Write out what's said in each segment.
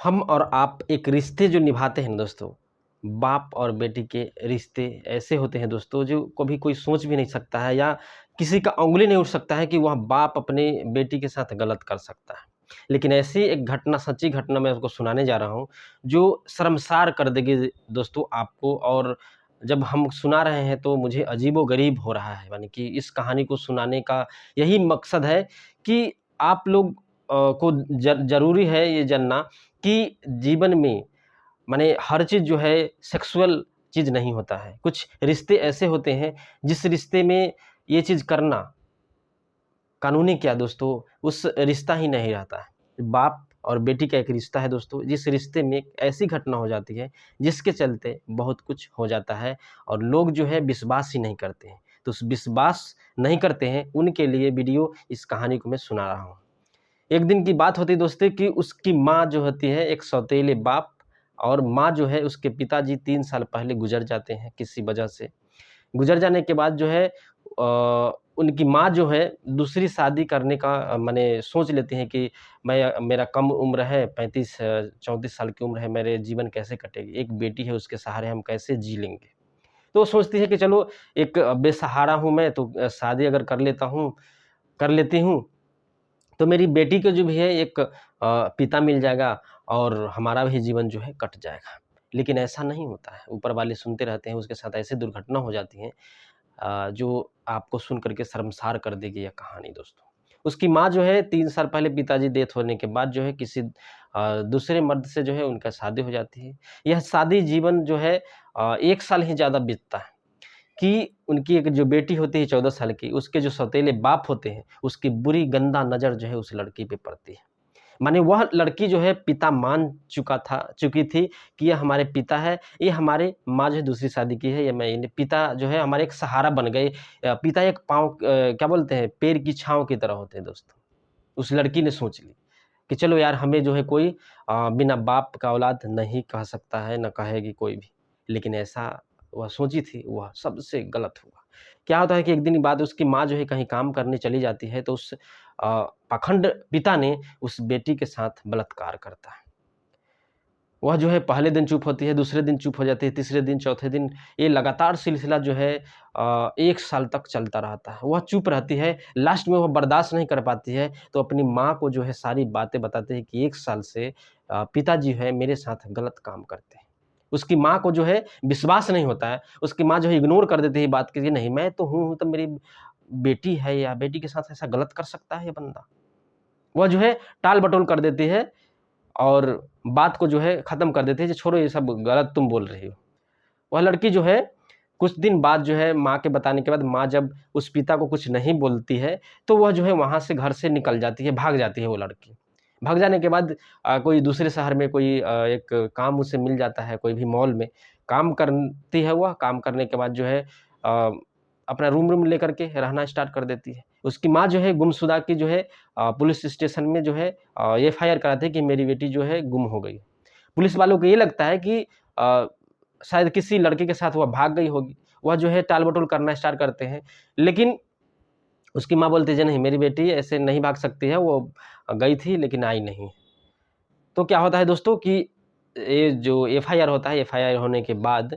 हम और आप एक रिश्ते जो निभाते हैं ना दोस्तों, बाप और बेटी के रिश्ते ऐसे होते हैं दोस्तों जो कभी कोई सोच भी नहीं सकता है या किसी का उँगली नहीं उठ सकता है कि वह बाप अपनी बेटी के साथ गलत कर सकता है। लेकिन ऐसी एक घटना, सच्ची घटना मैं आपको सुनाने जा रहा हूँ, जो शर्मसार कर देगी दोस्तों आपको। और जब हम सुना रहे हैं तो मुझे अजीबो-गरीब हो रहा है। यानी कि इस कहानी को सुनाने का यही मकसद है कि आप लोग को ज़रूरी है ये जानना कि जीवन में माने हर चीज़ जो है सेक्सुअल चीज़ नहीं होता है। कुछ रिश्ते ऐसे होते हैं जिस रिश्ते में ये चीज़ करना कानूनी क्या दोस्तों, उस रिश्ता ही नहीं रहता है। बाप और बेटी का एक रिश्ता है दोस्तों, जिस रिश्ते में एक ऐसी घटना हो जाती है जिसके चलते बहुत कुछ हो जाता है और लोग जो है विश्वास ही नहीं करते हैं। तो उस विश्वास नहीं करते हैं उनके लिए वीडियो इस कहानी को मैं सुना रहा हूँ। एक दिन की बात होती है दोस्तों कि उसकी माँ जो होती है एक सौतेले बाप और माँ जो है उसके पिताजी 3 साल पहले गुज़र जाते हैं किसी वजह से। गुज़र जाने के बाद जो है उनकी माँ जो है दूसरी शादी करने का माने सोच लेती हैं कि मेरा कम उम्र है 35 34 साल की उम्र है, मेरे जीवन कैसे कटेगी? एक बेटी है उसके सहारे हम कैसे जी लेंगे? तो वो सोचती है कि चलो एक बेसहारा हूँ मैं तो शादी अगर कर लेती हूँ तो मेरी बेटी को जो भी है एक पिता मिल जाएगा और हमारा भी जीवन जो है कट जाएगा। लेकिन ऐसा नहीं होता है, ऊपर वाले सुनते रहते हैं, उसके साथ ऐसी दुर्घटना हो जाती है जो आपको सुन कर के शर्मसार कर देगी यह कहानी दोस्तों। उसकी माँ जो है 3 साल पहले पिताजी डेथ होने के बाद जो है किसी दूसरे मर्द से जो है उनका शादी हो जाती है। यह शादी जीवन जो है 1 साल ही ज़्यादा बीतता है। कि उनकी एक जो बेटी होती है 14 साल की, उसके जो सौतेले बाप होते हैं, उसकी बुरी गंदा नज़र जो है उस लड़की पे पड़ती है। माने वह लड़की जो है पिता मान चुकी थी कि ये हमारे पिता है, ये हमारे माँ जो है दूसरी शादी की है, ये मैं इन्हें पिता जो है हमारे एक सहारा बन गए। पिता एक पाँव क्या बोलते हैं, पैर की छाँव की तरह होते हैं दोस्तों। उस लड़की ने सोच ली कि चलो यार हमें जो है कोई बिना बाप का औलाद नहीं कह सकता है, ना कहेगी कोई भी। लेकिन ऐसा वह सोची थी, वह सबसे गलत हुआ। क्या होता है कि एक दिन की बात उसकी माँ जो है कहीं काम करने चली जाती है तो उस पाखंड पिता ने उस बेटी के साथ बलात्कार करता है। वह जो है पहले दिन चुप होती है, दूसरे दिन चुप हो जाती है, तीसरे दिन, चौथे दिन ये लगातार सिलसिला जो है 1 साल तक चलता रहता है। वह चुप रहती है, लास्ट में वह बर्दाश्त नहीं कर पाती है, तो अपनी माँ को जो है सारी बातें बताती है कि 1 साल से पिताजी है मेरे साथ गलत काम करते हैं। उसकी माँ को जो है विश्वास नहीं होता है, उसकी माँ जो है इग्नोर कर देती है बात कि नहीं मैं तो हूँ, तो मेरी बेटी है या बेटी के साथ ऐसा गलत कर सकता है ये बंदा। वह जो है टाल-बटोल कर देती है और बात को जो है ख़त्म कर देते हैं, कि छोड़ो ये सब गलत तुम बोल रही हो। वह लड़की जो है कुछ दिन बाद जो है माँ के बताने के बाद माँ जब उस पिता को कुछ नहीं बोलती है, तो वह जो है वहाँ से घर से निकल जाती है, भाग जाती है वो लड़की। भाग जाने के बाद कोई दूसरे शहर में कोई एक काम उसे मिल जाता है, कोई भी मॉल में काम करती है वह, काम करने के बाद जो है अ, अपना रूम-वूम लेकर के रहना स्टार्ट कर देती है। उसकी माँ जो है गुमशुदा की जो है पुलिस स्टेशन में जो है एफआईआर कराते हैं कि मेरी बेटी जो है गुम हो गई। पुलिस वालों को ये लगता है कि शायद किसी लड़के के साथ वह भाग गई होगी। वह जो है टाल-मटोल करना स्टार्ट करते हैं। लेकिन उसकी माँ बोलती है जी नहीं मेरी बेटी ऐसे नहीं भाग सकती है, वो गई थी लेकिन आई नहीं। तो क्या होता है दोस्तों कि ये जो एफआईआर होता है, एफआईआर होने के बाद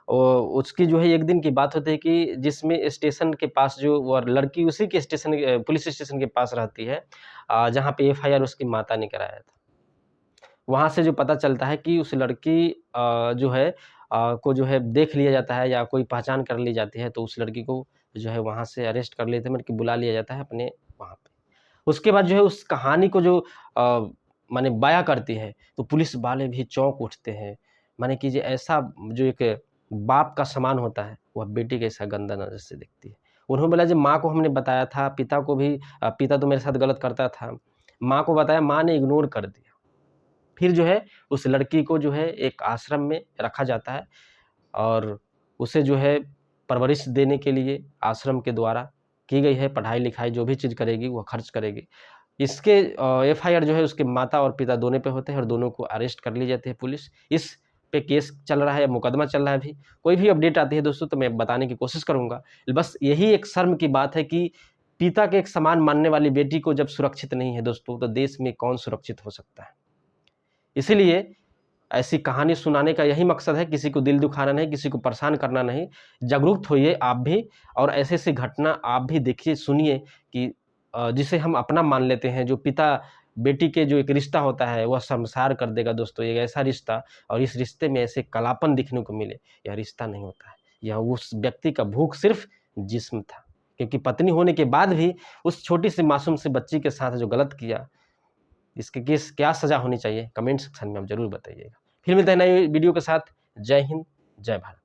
उसकी जो है एक दिन की बात होती है कि जिसमें स्टेशन के पास जो वो लड़की उसी के स्टेशन पुलिस स्टेशन के पास रहती है जहाँ पे एफआईआर उसकी माता ने कराया था। वहाँ से जो पता चलता है कि उस लड़की जो है को जो है देख लिया जाता है या कोई पहचान कर ली जाती है, तो उस लड़की को जो है वहाँ से अरेस्ट कर लेते हैं, मतलब कि बुला लिया जाता है अपने वहाँ पे। उसके बाद जो है उस कहानी को जो माने बयाँ करती है, तो पुलिस वाले भी चौंक उठते हैं। माने कि जो ऐसा जो एक बाप का समान होता है, वह बेटी के ऐसा गंदा नज़र से देखती है। उन्होंने बोला जी माँ को हमने बताया था, पिता को भी पिता तो मेरे साथ गलत करता था। माँ को बताया, माँ ने इग्नोर कर दिया। फिर जो है उस लड़की को जो है एक आश्रम में रखा जाता है और उसे जो है परवरिश देने के लिए आश्रम के द्वारा की गई है, पढ़ाई-लिखाई जो भी चीज़ करेगी वो खर्च करेगी। इसके एफआईआर जो है उसके माता और पिता दोनों पे होते हैं और दोनों को अरेस्ट कर ली जाती है पुलिस। इस पे केस चल रहा है, मुकदमा चल रहा है अभी। कोई भी अपडेट आती है दोस्तों तो मैं बताने की कोशिश करूँगा। बस यही एक शर्म की बात है कि पिता के एक समान मानने वाली बेटी को जब सुरक्षित नहीं है दोस्तों, तो देश में कौन सुरक्षित हो सकता है? इसीलिए ऐसी कहानी सुनाने का यही मकसद है, किसी को दिल दुखाना नहीं, किसी को परेशान करना नहीं। जागरूक होइए आप भी, और ऐसी-ऐसी घटना आप भी देखिए, सुनिए कि जिसे हम अपना मान लेते हैं, जो पिता-बेटी के जो एक रिश्ता होता है, वह शर्मसार कर देगा दोस्तों, एक ऐसा रिश्ता, और इस रिश्ते में ऐसे कालापन दिखने को मिले, यह रिश्ता नहीं होता है। यह उस व्यक्ति का भूख सिर्फ़ जिस्म था, क्योंकि पत्नी होने के बाद भी उस छोटी-सी मासूम सी बच्ची के साथ जो गलत किया, इसके किस क्या सज़ा होनी चाहिए? कमेंट सेक्शन में आप ज़रूर बताइएगा। फिर मिलते हैं नए वीडियो के साथ। जय हिंद, जय भारत।